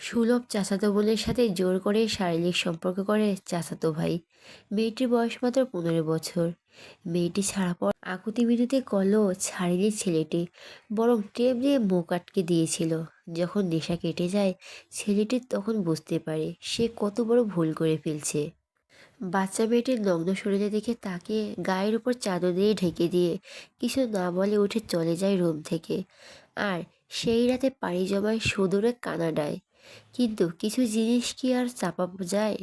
সুলভ চাচাতো বোনের সাথে জোর করে শারীরিক সম্পর্ক করে চাচাতো ভাই। মেয়েটির বয়স মাত্র 15 বছর। মেয়েটি ছাড়া পর আকুতি মিনতি করলেও ছাড়েনি ছেলেটি, বরং টেপ দিয়ে মুখ আটকে দিয়েছিল। যখন নেশা কেটে যায়, ছেলেটি তখন বুঝতে পারে সে কত বড় ভুল করে ফেলছে। বাচ্চা মেয়েটির নগ্ন শরীরে দেখে তাকে গায়ের উপর চাদর দিয়ে ঢেকে দিয়ে কিছু না বলে উঠে চলে যায় রুম থেকে। আর সেই রাতে পাড়ি জমায় সুদূরে কানাডায়। কিন্তু কিছু জিনিস কি আর চাপা যায়?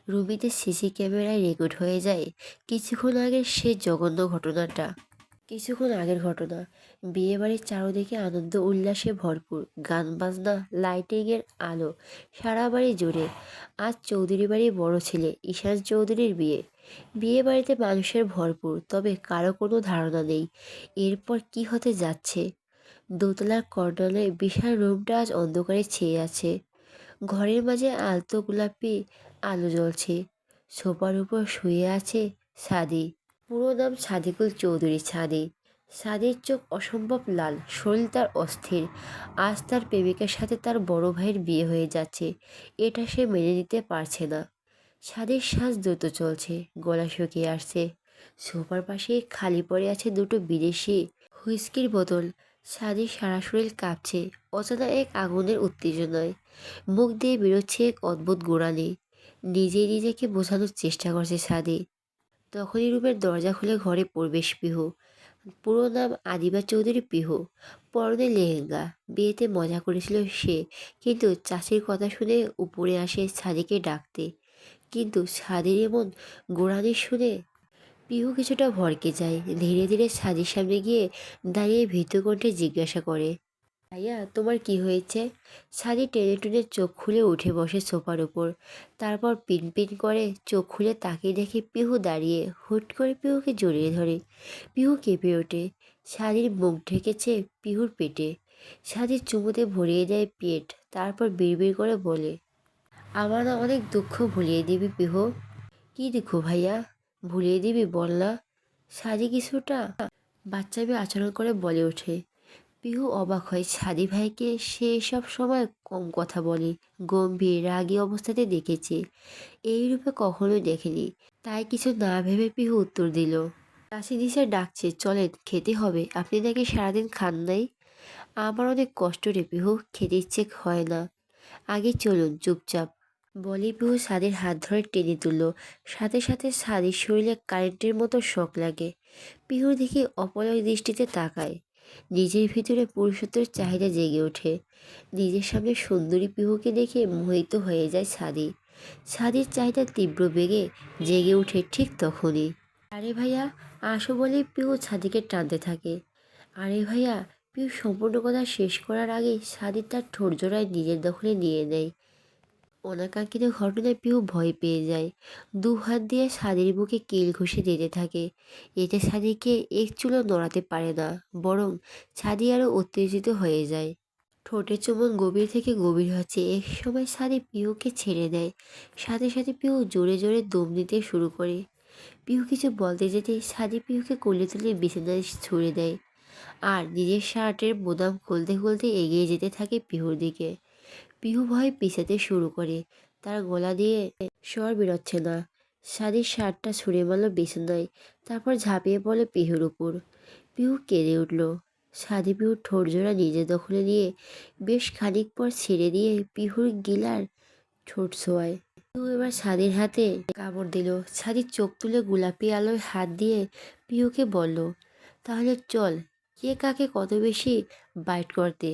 রুবিতে সিসি ক্যামেরায় রেকর্ড হয়ে যায় কিছুক্ষণ আগের সে জঘন্য ঘটনাটা। কিছুক্ষণ আগের ঘটনা। বিয়েবাড়ির চারদিকে আনন্দ উল্লাসে ভরপুর, গান বাজনা, লাইটিংয়ের আলো সারা বাড়ি জুড়ে। আজ চৌধুরী বাড়ির বড় ছেলে ঈশান চৌধুরীর বিয়ে। বিয়ে বাড়িতে মানুষের ভরপুর, তবে কারো কোনো ধারণা নেই এরপর কি হতে যাচ্ছে। দোতলার কর্নারে বিশাল রুমটা আজ অন্ধকারে ছেয়ে আছে। ঘরের মাঝে আলতো গোলাপি আলো জ্বলছে। সোফার উপর শুয়ে আছে সাদি। পুরো নাম সাদিকুল চৌধুরী সাদি। সাদির চোখ অসম্ভব লাল, শরীর তার অস্থির। আজ তার প্রেমিকের সাথে তার বড় ভাইয়ের বিয়ে হয়ে যাচ্ছে, এটা সে মেনে নিতে পারছে না। সাদির শ্বাস দ্রুত চলছে, গলা শুকিয়ে আসছে। সোফার পাশে খালি পড়ে আছে দুটো বিদেশি হুইস্কির বোতল। সাদির সারা শরীর কাঁপছে অজানা এক আগুনের উত্তেজনায়। মুখ দিয়ে বেরোচ্ছে এক অদ্ভুত গোড়ানি। নিজেই নিজেকে বোঝানোর চেষ্টা করছে সাদি। তখনই রুমের দরজা খুলে ঘরে প্রবেশ পিহু। পুরো নাম আদিবা চৌধুরী পিহু। পরনে লেহেঙ্গা। বিয়েতে মজা করেছিল সে, কিন্তু চাষির কথা শুনে উপরে আসে সাদিকে ডাকতে। কিন্তু সাদির এমন গোড়ানি শুনে পিহু কিছুটা ভড়কে যায়। ধীরে ধীরে সাদির সামনে গিয়ে দাঁড়িয়ে ভীতু কণ্ঠে জিজ্ঞাসা করে, ভাইয়া তোমার কি হয়েছে? সাদি টেনে টুনে চোখ খুলে উঠে বসে সোফার উপর। তারপর পিনপিন করে চোখ খুলে তাকিয়ে দেখে পিহু দাঁড়িয়ে। হুট করে পিহুকে জড়িয়ে ধরে। পিহু কেঁপে ওঠে। সাদির মুখ ঢেকেছে পিহুর পেটে। সাদির চুমুতে ভরিয়ে দেয় পেট, তারপর বিড়বিড় করে বলে, আমার না অনেক দুঃখ ভুলিয়ে দিবি পিহু। কি দুঃখ ভাইয়া? ভুলিয়ে দিবি বল না। সাদি কিছুটা বাচ্চামি আচরণ করে বলে ওঠে। পিহু অবাক হয় সাদি ভাইকে সে সব সময় কম কথা বলে, গম্ভীর রাগী অবস্থাতে দেখেছে, এই রূপে কখনোই দেখেনি। তাই কিছু না ভেবে পিহু উত্তর দিল, চাষি নিচে ডাকছে চলেন, খেতে হবে, আপনি নাকি সারাদিন খান নাই। আমার অনেক কষ্ট রে পিহু, খেতে ইচ্ছে হয় না, আগে চলুন চুপচাপ। বলি পিহু সাদির হাত ধরে টেনে তুলল। সাথে সাথে সাদির শরীরে কারেন্টের মতো শক লাগে। পিহুর দিকে অপলক দৃষ্টিতে তাকায়। নিজের ভিতরে পুরুষত্বের চাহিদা জেগে ওঠে। নিজের সামনে সুন্দরী পিহুকে দেখে মোহিত হয়ে যায় সাদি। সাদির চাহিদা তীব্র বেগে জেগে ওঠে ঠিক তখনই। আরে ভাইয়া আসো বলে পিহু সাদিকে টানতে থাকে। আরে ভাইয়া, পিহু সম্পূর্ণ কথা শেষ করার আগেই সাদি তার ঠোঁট জোড়ায় নিজের দখলে নিয়ে নেয়। অনাকাঙ্ক্ষিত ঘটনায় পিহু ভয় পেয়ে যায়। দু হাত দিয়ে সাদির বুকে কিল ঘষে দিতে থাকে। এতে সাদিকে এক চুলও নড়াতে পারে না, বরং সাদি আরও উত্তেজিত হয়ে যায়। ঠোঁটের চুম্বন গভীর থেকে গভীর হচ্ছে। এক সময় সাদি পিহুকে ছেড়ে দেয়। সাথে সাথে পিহু জোরে জোরে দম দিতে শুরু করে। পিহু কিছু বলতে যেতে সাদি পিহুকে কোলে তুলে বিছানায় ছুঁড়ে দেয়। আর নিজের শার্টের বোতাম খুলতে খুলতে এগিয়ে যেতে থাকে পিহুর দিকে। পিহু ভয়ে পিছাতে শুরু করে। তার গলা দিয়ে স্বর বেরোচ্ছে না। সাদির শার্টটা ছুঁড়ে মারল বিছানায়, তারপর ঝাঁপিয়ে পড়ল পিহুর উপর। পিহু কেঁদে উঠল। সাদি পিহুর ঠোঁট জোড়া নিজের দখলে নিয়ে বেশ খানিক পর ছেড়ে দিয়ে পিহুর গিলার ঠোঁট ছোঁয়ায়। পিহু এবার সাদির হাতে কামড় দিল। সাদির চোখ তুলে গোলাপি আলোয় হাত দিয়ে পিহুকে বলল, তাহলে চল, কে কাকে কত বেশি বাইট করতে,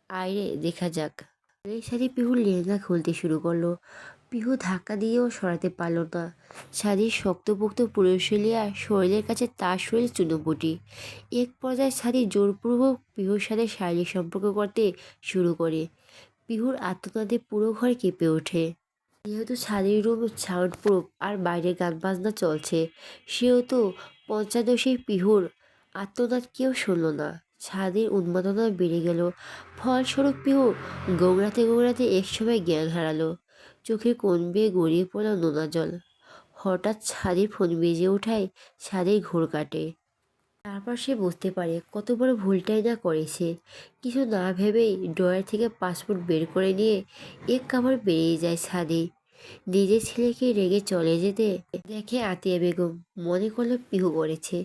আয়রে দেখা যাক। এই সাদি পিহুর লেহেঙ্গা খুলতে শুরু করলো। পিহু ধাক্কা দিয়েও সরাতে পারল না। সাদির শক্তপোক্ত পুরুষলিয়া শরীরের কাছে তার শরীর চুনোপুটি। এক পর্যায়ে সাদি জোরপূর্বক পিহুর সাথে শারীরিক সম্পর্ক করতে শুরু করে। পিহুর আত্মনাদে পুরো ঘর কেঁপে ওঠে। যেহেতু সাদির রুম সাউন্ড প্রুফ আর বাইরে গান বাজনা চলছে, সেহেতু পঞ্চদশী পিহুর আত্মনাদ কেউ শুনল না। সাদির উন্মাদনা বেড়ে গেল। ফলস্বরূপ পিহু গোংড়াতে গোংড়াতে একসময় জ্ঞান হারালো। চোখের কোণ বেয়ে গড়িয়ে পড়ল নোনা জল। হঠাৎ সাদির ফোন বেজে ওঠায় সাদির ঘোর কাটে। তারপর সে বুঝতে পারে কত বড় ভুলটাই না করেছে। কিছু না ভেবেই ড্রয়ার থেকে পাসপোর্ট বের করে নিয়ে এক কামড় বেরিয়ে যায় ছাদে। নিজের ছেলেকে রেগে চলে যেতে দেখে আতিয়া বেগম। মনে করলো পিহু করেছে।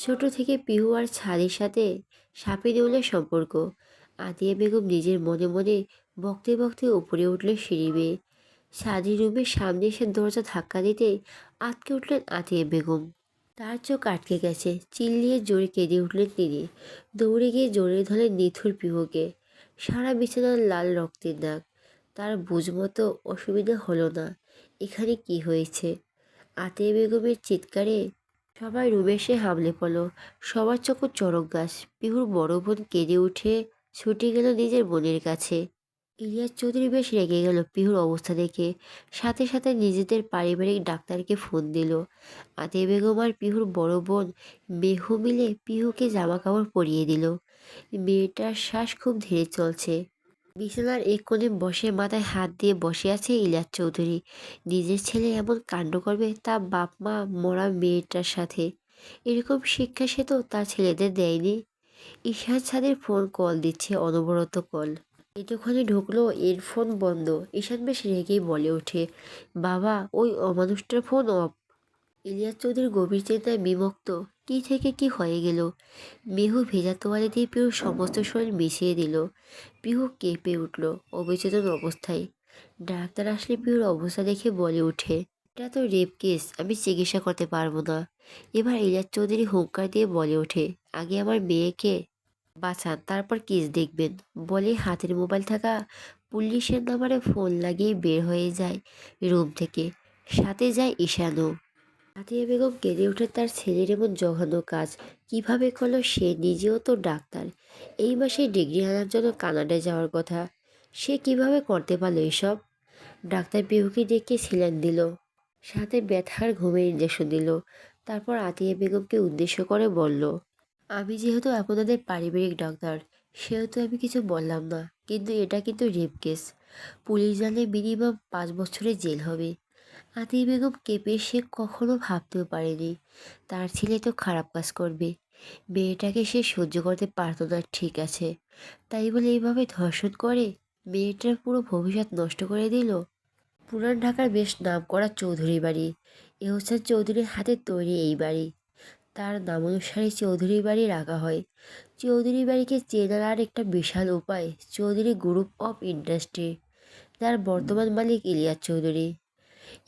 ছোট থেকে পিহু আর ছাদের সাথে সাপে নেউলের সম্পর্ক। আতিয়া বেগম নিজের মনে মনে বকতে বকতে উপরে উঠল সিঁড়ি বেয়ে। ছাদের রুমের সামনে এসে দরজা ধাক্কা দিতে আটকে উঠলেন আতিয়া বেগম। তার চোখ আটকে গেছে। চিল্লিয়ে জোরে কেঁদে উঠলেন তিনি। দৌড়ে গিয়ে জড়িয়ে ধরলেন নিথুর পিহুকে। সারা বিছানার লাল রক্তের দাগ। তার বুঝমতো অসুবিধা হলো না এখানে কি হয়েছে। আতিয়া বেগমের চিৎকারে সবাই রুমে এসে হামলে পড়ল। সবার চোখ চড়ক গাছ। পিহুর বড় বোন কেঁদে উঠে ছুটে গেল নিজের বোনের কাছে। ইলিয়াস চৌধুরী বেশ রেগে গেল পিহুর অবস্থা দেখে। সাথে সাথে নিজেদের পারিবারিক ডাক্তারকে ফোন দিল। আতিয়া বেগম আর পিহুর বড় বোন মেহু মিলে পিহুকে জামা কাপড় পরিয়ে দিল। মেয়েটার শ্বাস খুব ধীরে চলছে। বিছানার এক কোণে বসে মাথায় হাত দিয়ে বসে আছে ইলিয়াস চৌধুরী। নিজের ছেলে এমন কাণ্ড করবে তা বাপ মা মরা মেয়েটার সাথে। এরকম শিক্ষা সে তো তার ছেলেদের দেয়নি। ঈশান ছাদের ফোন কল দিচ্ছে, অনবরত কল। এতক্ষণে ঢুকলো, এর ফোন বন্ধ। ঈশান বেশ রেগেই বলে ওঠে, বাবা ওই অমানুষটার ফোন অফ। ইলিয়াস চৌধুরী গভীর চিন্তায় বিমুক্ত। কি থেকে কি হয়ে গেল। মেহু ভেজা তোয়ালে দিয়ে পিহুর সমস্ত শরীর মিশিয়ে দিল। পিহু কেঁপে উঠল অবচেতন অবস্থায়। ডাক্তার আসলে পিহুর অবস্থা দেখে বলে ওঠে, এটা তো রেপ কেস, আমি চিকিৎসা করতে পারবো না। এবার ইলিয়াস চৌধুরী হুঙ্কার দিয়ে বলে ওঠে, আগে আমার মেয়েকে বাঁচান, তারপর কেস দেখবেন। বলে হাতের মোবাইল থাকা পুলিশের নাম্বারে ফোন লাগিয়ে বের হয়ে যায় রুম থেকে। সাথে যায় ঈশানও। আতিয়া বেগম কেঁদে ওঠে। তার ছেলের এমন জঘন্য কাজ কিভাবে করলো সে নিজেও তো ডাক্তার। এই মাসে ডিগ্রি আনার জন্য কানাডায় যাওয়ার কথা। সে কিভাবে করতে পারলো এসব। ডাক্তার পিহুকে ডেকে সেলাইন দিল, সাথে ব্যথার ঘুমের ইঞ্জেকশন দিল। তারপর আতিয়া বেগমকে উদ্দেশ্য করে বলল, আমি যেহেতু আপনাদের পারিবারিক ডাক্তার সেহেতু আমি কিছু বললাম না, কিন্তু এটা কিন্তু রেপ কেস। পুলিশ জানলে মিনিমাম 5 বছরের জেল হবে। আতিয়া বেগম কেঁপে, সে কখনো ভাবতেও পারেনি তার ছেলে তো খারাপ কাজ করবে। মেয়েটাকে সে সহ্য করতে পারতো না, ঠিক আছে, তাই বলে এইভাবে ধর্ষণ করে মেয়েটার পুরো ভবিষ্যৎ নষ্ট করে দিল। পুরান ঢাকার বেশ নামকরা চৌধুরী বাড়ি। এহসান চৌধুরীর হাতে তৈরি এই বাড়ি। তার নামানুসারে চৌধুরী বাড়ি রাখা হয়। চৌধুরী বাড়িকে চেনার আর একটা বিশাল উপায় চৌধুরী গ্রুপ অফ ইন্ডাস্ট্রি, যার বর্তমান মালিক ইলিয়াস চৌধুরী।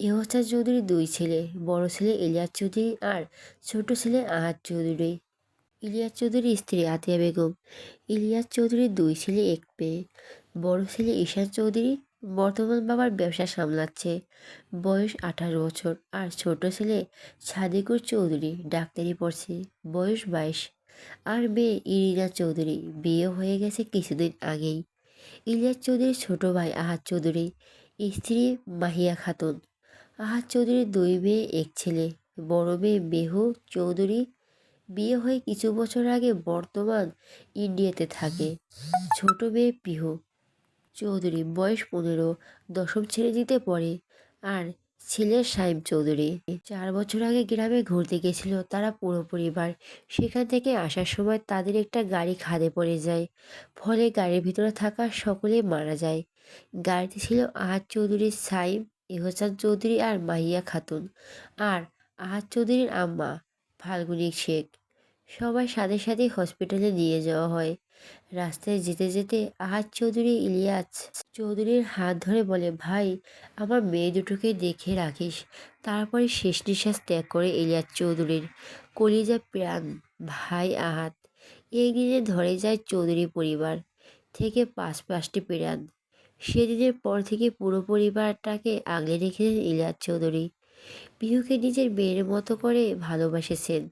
এহসান চৌধুরীর 2 ছেলে, বড় ছেলে ইলিয়াস চৌধুরী আর ছোট ছেলে আহাদ চৌধুরী। ইলিয়াস চৌধুরীর স্ত্রী আতিয়া বেগম। ইলিয়াস চৌধুরীর 2 ছেলে 1 মেয়ে। বড় ছেলে ঈশান চৌধুরী বর্তমান বাবার ব্যবসা সামলাচ্ছে, বয়স 18 বছর। আর ছোট ছেলে সাদিকুর চৌধুরী ডাক্তারি পড়ছে, বয়স 22। আর মেয়ে ইরিনা চৌধুরী, বিয়ে হয়ে গেছে কিছুদিন আগেই। ইলিয়াস চৌধুরীর ছোট ভাই আহাদ চৌধুরী, স্ত্রী মাহিয়া খাতুন। আহাদ চৌধুরীর 2 মেয়ে 1 ছেলে। বড় মেয়ে মেহু চৌধুরী বিয়ে হয়ে কিছু বছর আগে বর্তমান ইন্ডিয়াতে থাকে। ছোট মেয়ে পিহু চৌধুরী, বয়স 15, দশম শ্রেণীতে পড়ে। আর ছেলে সাইম চৌধুরী। 4 বছর আগে গ্রামে ঘুরতে গেছিল তারা পুরো পরিবার। সেখান থেকে আসার সময় তাদের একটা গাড়ি খাদে পড়ে যায়। ফলে গাড়ির ভিতরে থাকা সকলেই মারা যায়। গাড়িতে ছিল আহাদ চৌধুরীর সাইম, এহসান চৌধুরী আর মাহিয়া খাতুন, আর আহাদ চৌধুরীর আম্মা ফাল্গুনী শেখ। সবাই সাথে সাথে হসপিটালে নিয়ে যাওয়া হয়। রাস্তায় যেতে যেতে আহাদ চৌধুরী ইলিয়াস চৌধুরীর হাত ধরে বলে, ভাই আমার মেয়ে দুটোকে দেখে রাখিস। তারপরে শেষ নিঃশ্বাস ত্যাগ করে ইলিয়াস চৌধুরীর কলিজা প্রাণ ভাই আহাদ। এই দিনে ধরে যায় চৌধুরী পরিবার থেকে 5টি প্রাণ। সেদিনের পর থেকে পুরো পরিবারটাকে আগলে রেখেছেন ইলিয়াস চৌধুরী। পিহুকে নিজের মেয়ের মতো করে ভালোবাসেছেন।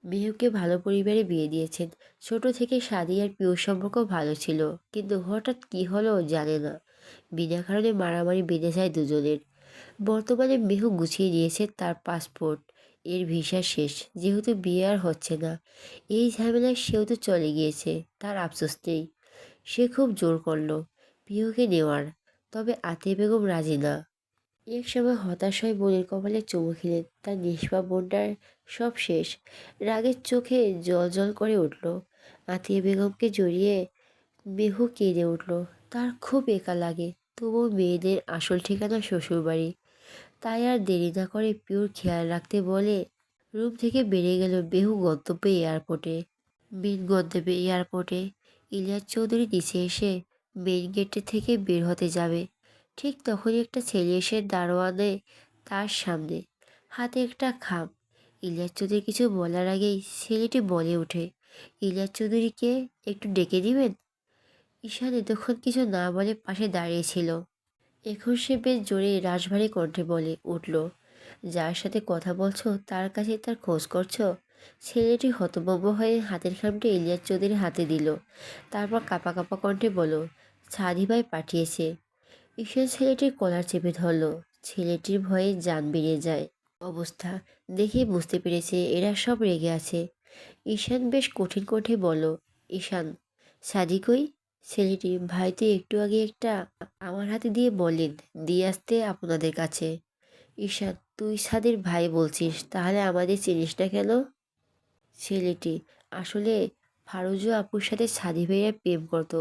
মেহুকে ভালো পরিবারে বিয়ে দিয়েছেন। ছোট থেকে সাদি আর পিওর সম্পর্ক ভালো ছিল, কিন্তু হঠাৎ কি হলো জানে না। বিনা কারণে মারামারি বেঁধে যায় দুজনের। বর্তমানে মেহু গুছিয়ে নিয়েছে তার পাসপোর্ট, এর ভিসা শেষ, যেহেতু বিয়ে আর হচ্ছে না। এই ঝামেলায় সেও তো চলে গিয়েছে, তার আফসোস নেই। সে খুব জোর করলো পিহুকে নেওয়ার, তবে আতিয়া বেগম রাজি না। এক সময় হতাশ হয়ে বোনের কপালে চুমু খেলেন। তার নিষ্পাপ বোনটার সব শেষ। রাগের চোখে জল জল করে উঠল। আতিয়া বেগমকে জড়িয়ে মেহু কেঁদে উঠল। তার খুব একা লাগে, তবুও মেয়েদের আসল ঠিকানা শ্বশুরবাড়ি। তাই আর দেরি না করে পিওর খেয়াল রাখতে বলে রুম থেকে বেরিয়ে গেল বেহু গন্তব্যে এয়ারপোর্টে। মেন গন্তব্যে এয়ারপোর্টে ইলিয়াস চৌধুরী নিচে এসে মেইন গেটে থেকে বের হতে যাবে। ঠিক তখনই একটা ছেলে এসে দারোয়ানে তার সামনে, হাতে একটা খাম। ইলিয়াস চৌধুরী কিছু বলার আগেই ছেলেটি বলে ওঠে, ইলিয়াস চৌধুরীকে একটু ডেকে দিবেন। ঈশান এতক্ষণ কিছু না বলে পাশে দাঁড়িয়েছিল। এখন সে বেশ জোরে রাশভারী কণ্ঠে বলে উঠল, যার সাথে কথা বলছো তার কাছে তার খোঁজ করছো? ছেলেটি হতভম্ব হয়ে হাতের খামটি ইলিয়াস চৌধুরীর হাতে দিল। তারপর কাঁপা কাঁপা কণ্ঠে বলল, সাদি ভাই পাঠিয়েছে। ঈশান ছেলেটির কলার চেপে ধরল। ছেলেটির ভয়ে জান বেরিয়ে যায়। অবস্থা দেখেই বুঝতে পেরেছে এরা সব রেগে আছে। ঈশান বেশ কঠিন কণ্ঠে বলল, ঈশান, সাদি কই? ছেলেটি, ভাই তো একটু আগে একটা আমার হাতে দিয়ে বললেন দিয়ে আসতে আপনাদের কাছে। ঈশান, তুই সাদির ভাই বলছিস, তাহলে আমাদের চিনিস না কেন? ছেলেটি, আসলে ফারুজু আপুর সাথে সাদি ভাইয়া প্রেম করতো,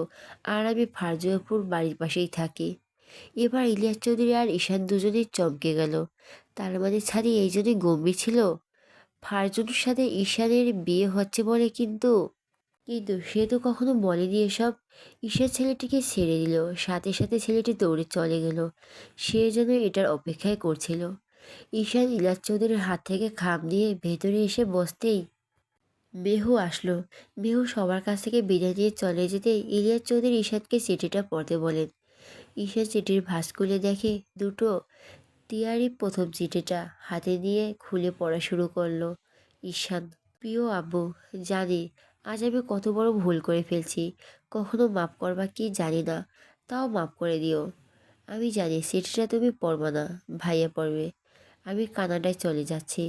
আর আমি ফারজু আপুর বাড়ির পাশেই থাকি। এবার ইলিয়াস চৌধুরী আর ঈশান দুজনেই চমকে গেল। তার মানে সাদি এই জন্যই গম্ভীর ছিল। ফারজুনের সাথে ঈশানের বিয়ে হচ্ছে বলে, কিন্তু কিন্তু সে তো কখনো বলেনি এসব। ঈশান ছেলেটিকে ছেড়ে দিল, সাথে সাথে ছেলেটি দৌড়ে চলে গেল। সে যেন এটার অপেক্ষায় করছিল। ঈশান ইলিয়াস চৌধুরীর হাত থেকে খাম নিয়ে ভেতরে এসে বসতেই মেহু আসলো। মেহু সবার কাছ থেকে বিদায় নিয়ে চলে যেতে ইলিয়াস চৌধুরী ঈশানকে চিঠিটা পড়তে বলেন। ঈশান চিঠির ভাঁজ খুলে দেখে দুটো টিয়ারি। প্রথম চিঠিটা হাতে নিয়ে খুলে পড়া শুরু করলো। ঈশান, প্রিয় আব্বু, জানি আজ আমি কত বড় ভুল করে ফেলছি। কখনো মাফ করবা কি জানি না, তাও মাফ করে দিও। আমি জানি চিঠিটা তুমি পড়বা না, ভাইয়া পড়বে। আমি কানাডায় চলে যাচ্ছি।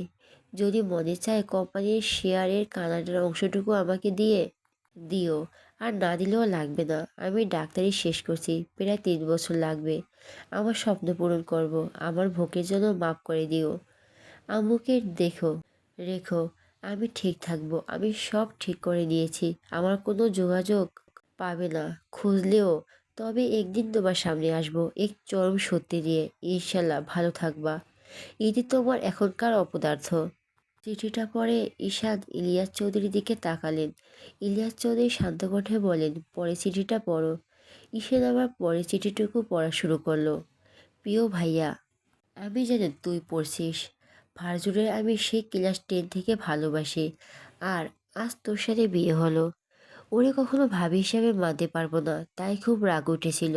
যদি মনে চায় কোম্পানির শেয়ারের কানাডার অংশটুকু আমাকে দিয়ে দিও, আর না দিলেও লাগবে না। আমি ডাক্তারি শেষ করছি, প্রায় 3 বছর লাগবে। আমার স্বপ্ন পূরণ করব। আমার ভোগের জন্য মাফ করে দিও। আম্মুকে দেখো, রেখো। আমি ঠিক থাকবো। আমি সব ঠিক করে নিয়েছি। আমার কোনো যোগাযোগ পাবে না খুঁজলেও। তবে একদিন তোমার সামনে আসবো এক চরম সত্যি দিয়ে। ইনশাল্লাহ ভালো থাকবা। এটি তোমার এখনকার অপদার্থ। চিঠিটা পড়ে ঈশান ইলিয়াস চৌধুরীর দিকে তাকালেন। ইলিয়াস চৌধুরী শান্ত কণ্ঠে বলেন, পরে চিঠিটা পড়ো। ঈশান আবার পরে চিঠিটুকু পড়া শুরু করলো। প্রিয় ভাইয়া, আমি জানি তুই পড়ছিস। ফারজুরের আমি সেই ক্লাস 10 থেকে ভালোবাসি। আর আজ তোর সাথে বিয়ে হলো। ওরে কখনো ভাবি হিসাবে মানতে পারবো না, তাই খুব রাগ উঠেছিল।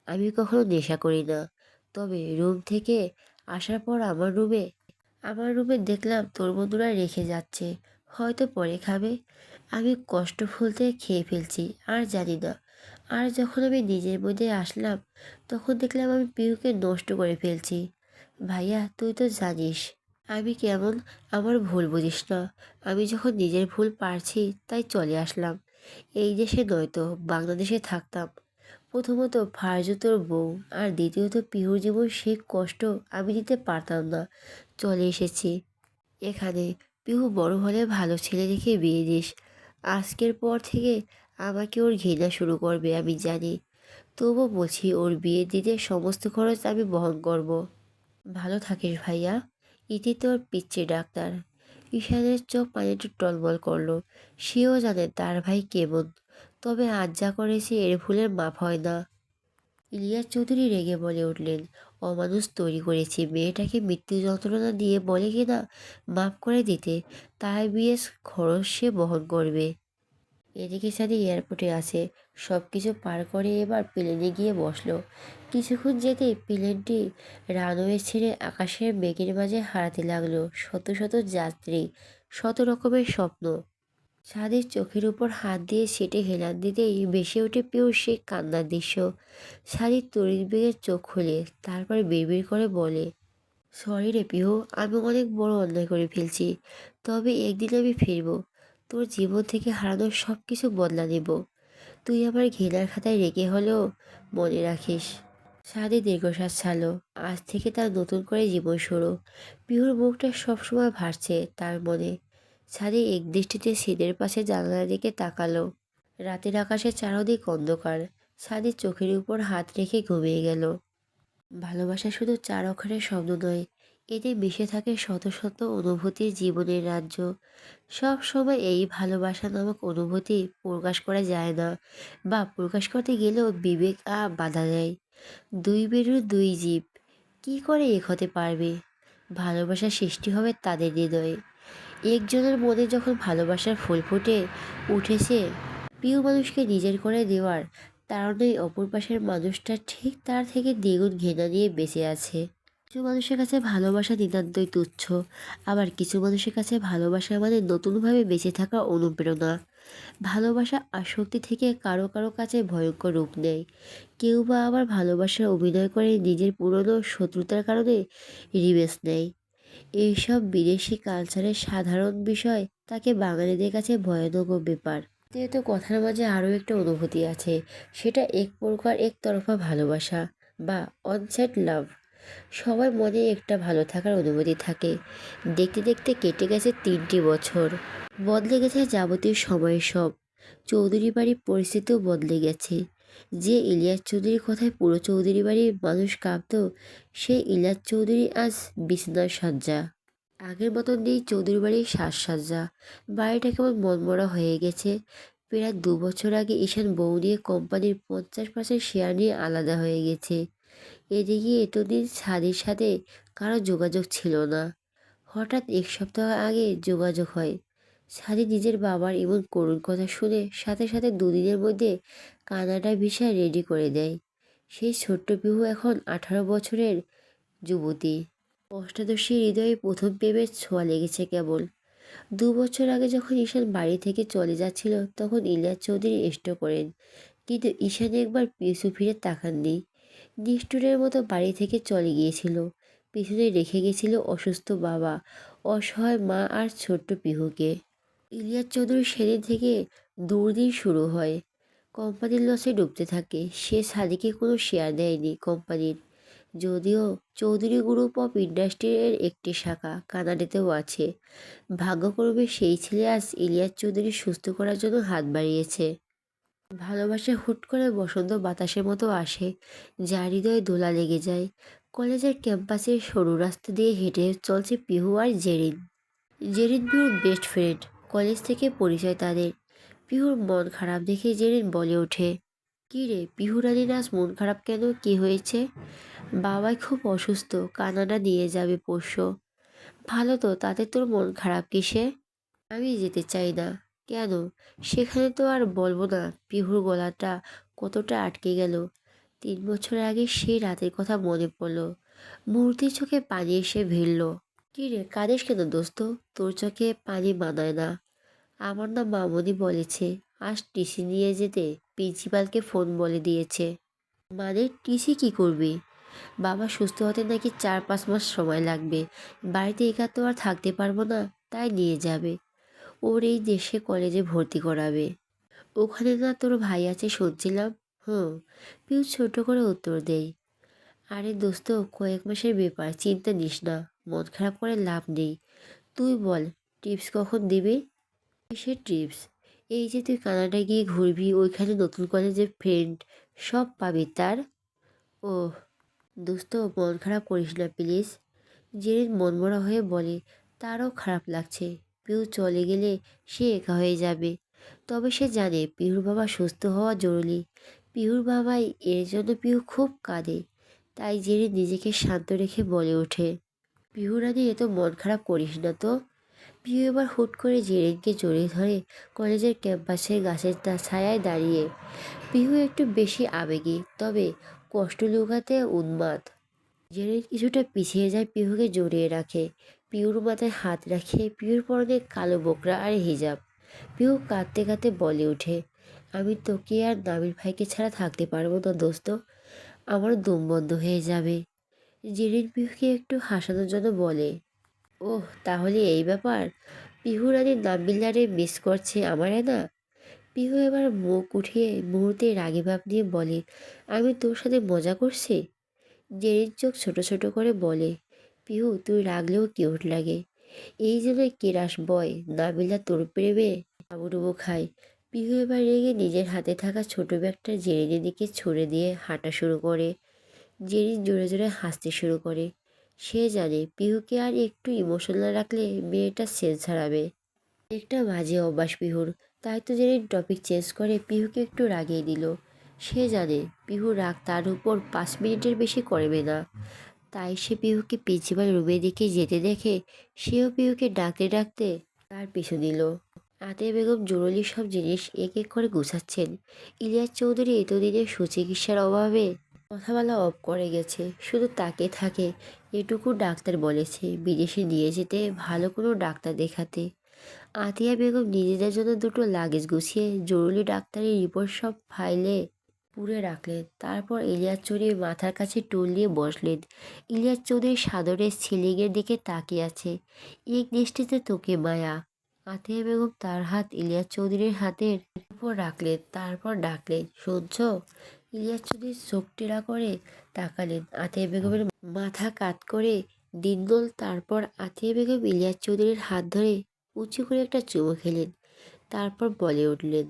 আমি কখনো নেশা করি না। তবে রুম থেকে আসার পর আমার রুমে দেখলাম তোর বন্ধুরা রেখে যাচ্ছে। হয়তো পরে খাবে। আমি কষ্ট ভুলতে খেয়ে ফেলছি, আর জানি না। আর যখন আমি নিজের মধ্যে আসলাম, তখন দেখলাম আমি পিহুকে নষ্ট করে ফেলছি। ভাইয়া, তুই তো জানিস আমি কেমন। আমার ভুল বুঝিস না। আমি যখন নিজের ভুল পারছি তাই চলে আসলাম। এই দেশে নয়তো বাংলাদেশে থাকতাম। প্রথমত ফারজু তোর বউ, আর দ্বিতীয়ত পিহুর জীবন সে কষ্ট আমি দিতে পারতাম না। চলে এসেছি এখানে। পিহু বড় হলে ভালো ছেলে দেখে বিয়ে দিস। আজকের পর থেকে আমাকে ওর ঘৃণা শুরু করবে আমি জানি। তবুও বলছি, ওর বিয়ে দিতে সমস্ত খরচ আমি বহন করব। ভালো থাকিস ভাইয়া। ইতি তোর পিচ্চি ডাক্তার। ঈশানের চোখ পানিতে টলমল করলো। সেও জানে তার ভাই কেমন। তবে আজ যা করেছে এর ভুলের মাপ হয় না। ইলিয়াস চৌধুরী রেগে বলে উঠলেন, অমানুষ তৈরি করেছি মেয়েটাকে মৃত্যু যন্ত্রণা দিয়ে, বলে কিনা মাফ করে দিতে। তার বিয়ে খরচ সে বহন করবে। এদিকে সাথে এয়ারপোর্টে আছে। সব কিছু পার করে এবার প্লেনে গিয়ে বসলো। কিছুক্ষণ যেতেই প্লেনটি রানওয়ে ছেড়ে আকাশের মেঘের মাঝে হারাতে লাগলো। শত শত যাত্রী, শত রকমের স্বপ্ন। সাদির চোখের উপর হাত দিয়ে সেটে হেলান দিতেই ভেসে ওঠে পিওর সেই কান্নার দৃশ্য। সাদির তড়িৎ বেগে চোখ খুলে, তারপর বিড়বিড় করে বলে, সরি রে পিহু, আমি অনেক বড় অন্যায় করে ফেলছি। তবে একদিন আমি ফিরবো। তোর জীবন থেকে হারানোর সব কিছু বদলা নেব। তুই আমার ঘৃণার খাতায় রেখে হলেও মনে রাখিস। সাদি দীর্ঘশ্বাস ছাড়ল। আজ থেকে তার নতুন করে জীবন শুরু। পিহুর মুখটা সবসময় ভাসছে তার মনে। সাদি এক দৃষ্টিতে সিদের পাশে জানালার দিকে তাকালো। রাতের আকাশে চারদিক অন্ধকার। সাদির চোখের উপর হাত রেখে ঘুমিয়ে গেল। ভালোবাসা শুধু চার অক্ষরের শব্দ নয়, এতে মিশে থাকে শত শত অনুভূতির জীবনের রাজ্য। সব সময় এই ভালোবাসা নামক অনুভূতি প্রকাশ করা যায় না, বা প্রকাশ করতে গেলেও বিবেক বাধা দেয়। দুই বেরু দুই জীব কি করে এক হতে পারবে? ভালোবাসার সৃষ্টি হবে তাদের হৃদয়ে। একজনের মনে যখন ভালোবাসার ফুল ফুটে উঠেছে, প্রিয় মানুষকে নিজের করে দেওয়ার তাড়নায় অপর পাশের মানুষটা ঠিক তার থেকে দ্বিগুণ ঘৃণা নিয়ে বেঁচে আছে। কিছু মানুষের কাছে ভালোবাসা নিতান্তই তুচ্ছ, আবার কিছু মানুষের কাছে ভালোবাসা মানে নতুনভাবে বেঁচে থাকার অনুপ্রেরণা। ভালোবাসা আসক্তি থেকে কারো কারো কাছে ভয়ঙ্কর রূপ নেয়। কেউ বা আবার ভালোবাসার অভিনয় করে নিজের পুরনো শত্রুতার কারণে রিভেঞ্জ নেয়। এইসব বিদেশি কালচারের সাধারণ বিষয়, তাকে বাঙালিদের কাছে ভয়ানক ব্যাপার। যেহেতু কথার মাঝে আরও একটা অনুভূতি আছে, সেটা এক প্রকার একতরফা ভালোবাসা বা অনসাইড লাভ। সবার মনে একটা ভালো থাকার অনুভূতি থাকে। দেখতে দেখতে কেটে গেছে 3টি বছর। বদলে গেছে যাবতীয় সময়ের সব। চৌধুরী বাড়ির পরিস্থিতিও বদলে গেছে। যে ইলিয়াস চৌধুরীর কথায় পুরো চৌধুরী বাড়ির মানুষ কাঁপত, সেই ইলিয়াস চৌধুরী আজ বিছানার সজ্জা। আগের মতন নেই চৌধুরী বাড়ির সাজসজ্জা। বাড়িটা কেমন মনমরা হয়ে গেছে। প্রায় 2 বছর আগে ঈশান বউ নিয়ে কোম্পানির 50% শেয়ার নিয়ে আলাদা হয়ে গেছে। এদিকে এতদিন সাদির সাথে কারো যোগাযোগ ছিল না। হঠাৎ 1 সপ্তাহ আগে যোগাযোগ হয়। সাদি নিজের বাবার এমন করুণ কথা শুনে সাথে সাথে 2 দিনের মধ্যে কানাডা ভিসা রেডি করে দেয়। সেই ছোট্ট পিহু এখন 18 বছরের যুবতী। অষ্টাদশী হৃদয়ে প্রথম প্রেমের ছোঁয়া লেগেছে কেবল। 2 বছর আগে যখন ঈশান বাড়ি থেকে চলে যাচ্ছিল, তখন ইলিয়াস চৌধুরী স্ট্রোক করেন। কিন্তু ঈশান একবার পিছু ফিরে তাকাননি। নিষ্ঠুরের মতো বাড়ি থেকে চলে গিয়েছিল। পিছনে রেখে গেছিল অসুস্থ বাবা, অসহায় মা আর ছোট্ট পিহুকে। ইলিয়াস চৌধুরী সেদিন থেকে দুর্দিন শুরু হয়। কোম্পানির লসে ডুবতে থাকে। সে সাদিকে কোনো শেয়ার দেয়নি কোম্পানির। যদিও চৌধুরী গ্রুপ অফ ইন্ডাস্ট্রির একটি শাখা কানাডাতেও আছে। ভাগ্যক্রমে সেই ছেলে আজ ইলিয়াস চৌধুরী সুস্থ করার জন্য হাত বাড়িয়েছে। ভালোবাসা হুট করে বসন্ত বাতাসের মতো আসে, যার হৃদয়ে দোলা লেগে যায়। কলেজের ক্যাম্পাসের সরু রাস্তা দিয়ে হেঁটে চলছে পিহু আর জেরিন। জেরিন পিহুর বেস্ট ফ্রেন্ড। কলেজ থেকে পরিচয় তাদের। পিহুর মন খারাপ দেখে জেরিন বলে ওঠে, "কী রে পিহু রানীর আজ মন খারাপ কেন? কী হয়েছে?" "বাবাই খুব অসুস্থ, কানাডা নিয়ে যাবে পরশু।" "ভালো তো, তাতে তোর মন খারাপ কিসে?" "আমি যেতে চাই না।" "কেন?" "সেখানে তো আর বলবো না।" পিহুর গলাটা কতটা আটকে গেল। 3 বছর আগে সেই রাতের কথা মনে পড়ল। মুহূর্তে চোখে পানি এসে ভিড়ল। "কী রে কাঁদিস কেন দোস্ত? তোর চোখে পানি মানায় না।" "আমার না মামুনি বলেছে আজ টিসি নিয়ে যেতে, প্রিন্সিপালকে ফোন বলে দিয়েছে।" "মানে টিসি কী করবি?" "বাবা সুস্থ হতে নাকি 4-5 মাস সময় লাগবে। বাড়িতে একা তো আর থাকতে পারবো না, তাই নিয়ে যাবে। ওর এই দেশে কলেজে ভর্তি করাবে।" "ওখানে না তোর ভাই আছে শুনছিলাম?" "হুম।" পিউ ছোট করে উত্তর দেয়। "আরে দোস্ত, কয়েক মাসের ব্যাপার, চিন্তা নিস না। মন খারাপ করে লাভ নেই। তুই বল, টিপস কখন দিবি?" "কিসের টিপস?" "এই যে তুই কানাডায় গিয়ে ঘুরবি, ওইখানে নতুন কলেজের ফ্রেন্ড সব পাবি তার।" "ওহ দোস্ত, মন খারাপ করিস না প্লিজ।" জেরিন মনমরা হয়ে বলে। তারও খারাপ লাগছে। পিহু চলে গেলে সে একা হয়ে যাবে। তবে সে জানে পিহুর বাবা সুস্থ হওয়া জরুরি। পিহুর বাবাই এর জন্য পিহু খুব কাঁদে। তাই জেরিন নিজেকে শান্ত রেখে বলে ওঠে, "পিহু রানী, এত মন খারাপ করিস না তো।" পিহু এবার হুট করে জেরিনকে জড়িয়ে ধরে কলেজের ক্যাম্পাসের গাছের ছায়ায় দাঁড়িয়ে। পিহু একটু বেশি আবেগী, তবে কষ্ট লুকাতে উন্মাদ। জেরিন কিছুটা পিছিয়ে যায়, পিহুকে জড়িয়ে রাখে। পিহুর মাথায় হাত রাখে। পিহুর পরনে কালো বোকরা আর হিজাব। পিহু কাঁদতে কাঁদতে বলে ওঠে, "আমি তোকে আর নাবিল ভাইকে ছাড়া থাকতে পারবো না দোস্ত। আমার দম বন্ধ হয়ে যাবে।" জেরিন পিহুকে একটু হাসানোর জন্য বলে, "ওহ তাহলে এই ব্যাপার? পিহু রানী নাবিলারে মিস করছে আমারে না?" পিহু এবার মুখ উঠিয়ে মুহূর্তে রাগী ভাব নিয়ে বলে, "আমি তোর সাথে মজা করছি?" জেরির চোখ ছোট ছোট করে বলে, পিহু তুই রাগলেও কিউট লাগে। এই জন্য কেরাস বয় নাবিলা তোর প্রেমে হাবুডুবু খায়। পিহু এবার রেগে নিজের হাতে থাকা ছোট ব্যাগটা জেরিনের দিকে ছুড়ে দিয়ে হাঁটা শুরু করে। জেরি জোরে জোরে হাসতে শুরু করে। সে জানে পিহুকে আর একটু ইমোশনাল রাখলে মেয়েটা সেন্স হারাবে। একটা বাজে অভ্যাস পিহুর। তাই তো জেরি টপিক চেঞ্জ করে পিহুকে একটু রাগিয়ে দিল। সে জানে পিহু রাগ তার উপর 5 মিনিটের বেশি করবে না। তাই সে পিহুকে প্রিন্সিপাল রুমের দিকে যেতে দেখে সেও পিহুকে ডাকতে ডাকতে তার পিছু দিল। আতিয়া বেগম জরুরি সব জিনিস এক এক করে গুছাচ্ছেন। ইলিয়াস চৌধুরী এতদিনের সুচিকিৎসার অভাবে কথা বলা অফ করে গেছে, শুধু তাকে থাকে। এটুকু ডাক্তার বলেছে বিদেশে নিয়ে যেতে, ভালো কোনো ডাক্তার দেখাতে। আতিয়া বেগম নিজেদের জন্য দুটো লাগেজ গুছিয়ে জরুরি ডাক্তারি রিপোর্ট সব ফাইলে পুরে রাখলেন। তারপর ইলিয়াস চৌধুরীর মাথার কাছে টুল নিয়ে বসলেন। ইলিয়াস চৌধুরী সাদরে সিলিংয়ের দিকে তাকিয়ে আছে। এক দৃষ্টিতে তোকে মায়া। আতিয়া বেগম তার হাত ইলিয়াস চৌধুরীর হাতের উপর রাখলেন, তারপর ডাকলেন, শুনছ? ইলিয়াস চৌধুরী চোখ টেরা করে তাকালেন। আতিয়া বেগমের মাথা কাত করে দিনদোল। তারপর আতিয়া বেগম ইলিয়াস চৌধুরীর হাত ধরে উঁচু করে একটা চুমু খেলেন। তারপর বলে উঠলেন,